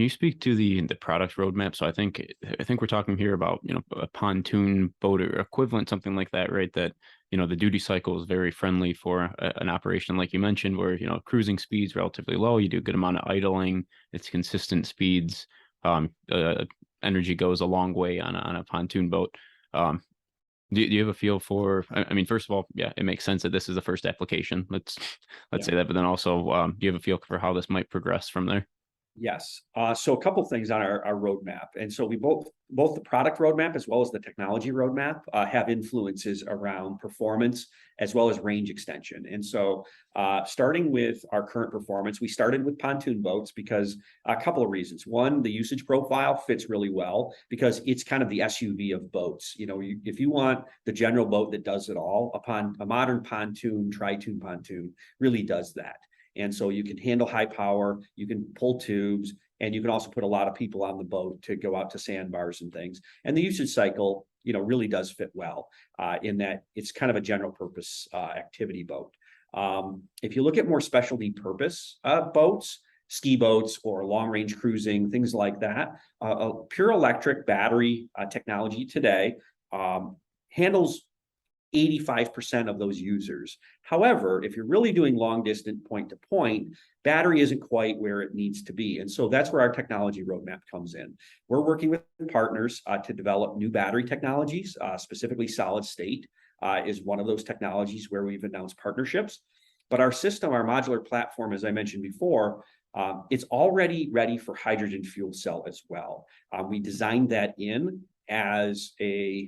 Can you speak to the product roadmap? So I think we're talking here about, a pontoon boat or equivalent, something like that, right? That, the duty cycle is very friendly for an operation like you mentioned, where, cruising speeds relatively low, you do a good amount of idling, it's consistent speeds. Uh, Energy goes a long way on a pontoon boat. Um, do you have a feel for, I mean, first of all, yeah, it makes sense that this is the first application. Let's Yeah. say that, but then also, do you have a feel for how this might progress from there? Yes. So a couple things on our roadmap. And so we both the product roadmap as well as the technology roadmap have influences around performance as well as range extension. And so starting with our current performance, we started with pontoon boats because a couple of reasons. One, the usage profile fits really well because it's kind of the SUV of boats. If you want the general boat that does it all, upon a modern pontoon, tri-tune pontoon really does that. And so you can handle high power, you can pull tubes, and you can also put a lot of people on the boat to go out to sandbars and things. And the usage cycle, really does fit well in that it's kind of a general purpose activity boat. If you look at more specialty purpose boats, ski boats or long range cruising, things like that, a pure electric battery technology today handles 85% of those users. However, if you're really doing long distance point to point, battery isn't quite where it needs to be. And so that's where our technology roadmap comes in. We're working with partners to develop new battery technologies, specifically solid state is one of those technologies where we've announced partnerships. But our system, our modular platform, as I mentioned before, it's already ready for hydrogen fuel cell as well. We designed that in as a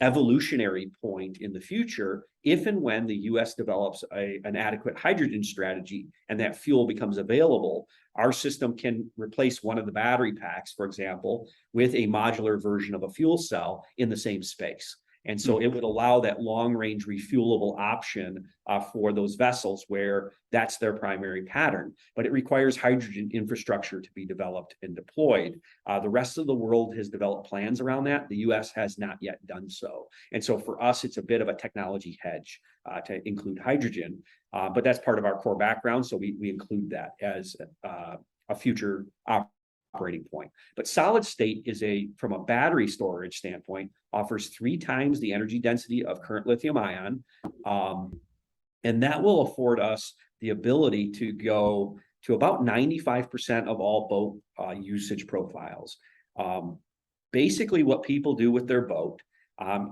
evolutionary point in the future if and when the US develops an adequate hydrogen strategy and that fuel becomes available. Our system can replace one of the battery packs, for example, with a modular version of a fuel cell in the same space. And so it would allow that long range refuelable option for those vessels where that's their primary pattern. But it requires hydrogen infrastructure to be developed and deployed. The rest of the world has developed plans around that. The US has not yet done so. And so for us, it's a bit of a technology hedge to include hydrogen. But that's part of our core background. So we include that as a future operating point. But solid state is from a battery storage standpoint, offers 3 times the energy density of current lithium ion. And that will afford us the ability to go to about 95% of all boat usage profiles. Basically, what people do with their boat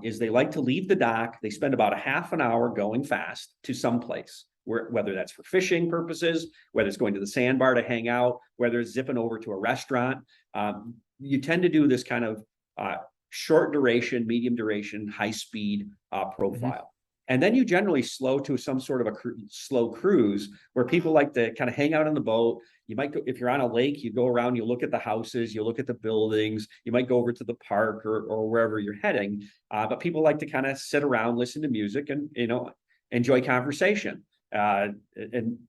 is they like to leave the dock. They spend about a half an hour going fast to someplace, whether that's for fishing purposes, whether it's going to the sandbar to hang out, whether it's zipping over to a restaurant. You tend to do this kind of short duration, medium duration, high speed profile. And then you generally slow to some sort of a slow cruise where people like to kind of hang out on the boat. You might go, if you're on a lake, you go around, you look at the houses, you look at the buildings, you might go over to the park or wherever you're heading. But people like to kind of sit around, listen to music and, enjoy conversation and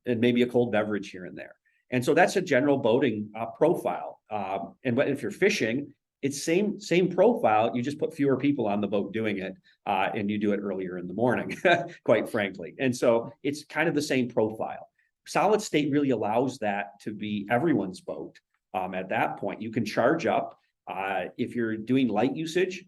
maybe a cold beverage here and there. And so that's a general boating profile. And if you're fishing, it's same profile. You just put fewer people on the boat doing it, and you do it earlier in the morning, quite frankly. And so it's kind of the same profile. Solid state really allows that to be everyone's boat. At that point, you can charge up. If you're doing light usage,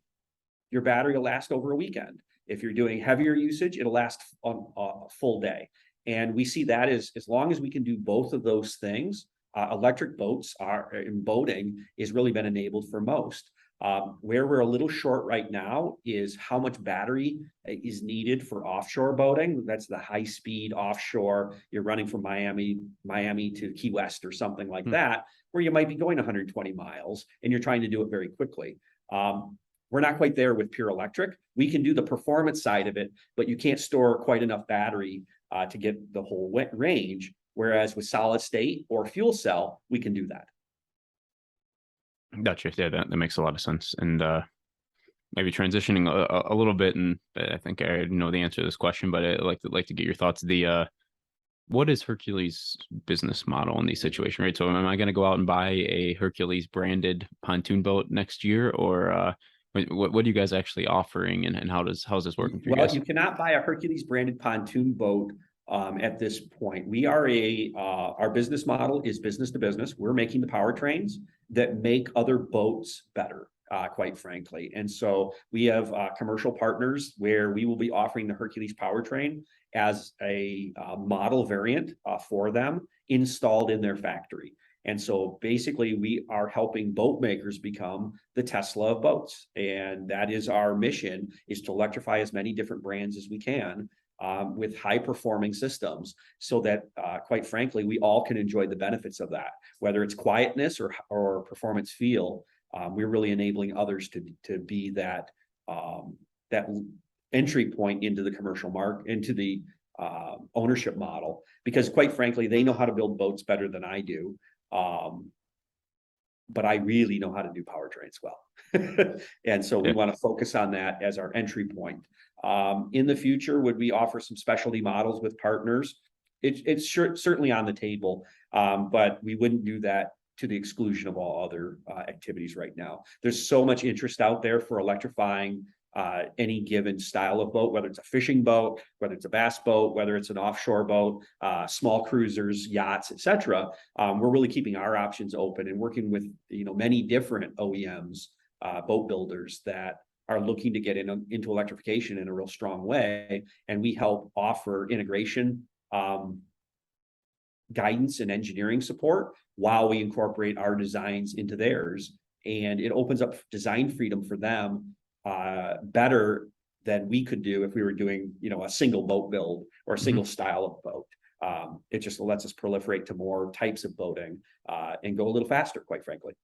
your battery will last over a weekend. If you're doing heavier usage, it'll last on a full day. And we see that as long as we can do both of those things, electric boats in boating is really been enabled for most. Where we're a little short right now is how much battery is needed for offshore boating. That's the high speed offshore. You're running from Miami to Key West or something like that, where you might be going 120 miles and you're trying to do it very quickly. We're not quite there with pure electric. We can do the performance side of it, but you can't store quite enough battery to get the whole range. Whereas with solid state or fuel cell, we can do that. Gotcha. Yeah, that makes a lot of sense. And maybe transitioning a little bit, and I think I know the answer to this question, but I'd like to get your thoughts. What is Hercules' business model in these situations, right? So am I going to go out and buy a Hercules branded pontoon boat next year, or what are you guys actually offering, and how's this working for you Well, guys? you cannot buy a Hercules branded pontoon boat at this point. We are our business model is business to business. We're making the powertrains that make other boats better, quite frankly. And so we have commercial partners where we will be offering the Hercules powertrain as a model variant for them installed in their factory. And so basically we are helping boat makers become the Tesla of boats. And that is our mission, is to electrify as many different brands as we can with high performing systems, so that quite frankly, we all can enjoy the benefits of that, whether it's quietness or performance feel. We're really enabling others to be that that entry point into the commercial market, into the ownership model, because quite frankly, they know how to build boats better than I do. But I really know how to do powertrains well. And so we want to focus on that as our entry point. In the future, would we offer some specialty models with partners? It's certainly on the table, but we wouldn't do that to the exclusion of all other activities right now. There's so much interest out there for electrifying any given style of boat, whether it's a fishing boat, whether it's a bass boat, whether it's an offshore boat, small cruisers, yachts, etc. We're really keeping our options open and working with many different OEMs, boat builders that are looking to get into electrification in a real strong way, and we help offer integration, guidance, and engineering support while we incorporate our designs into theirs, and it opens up design freedom for them better than we could do if we were doing a single boat build or a single style of boat. It just lets us proliferate to more types of boating and go a little faster, quite frankly.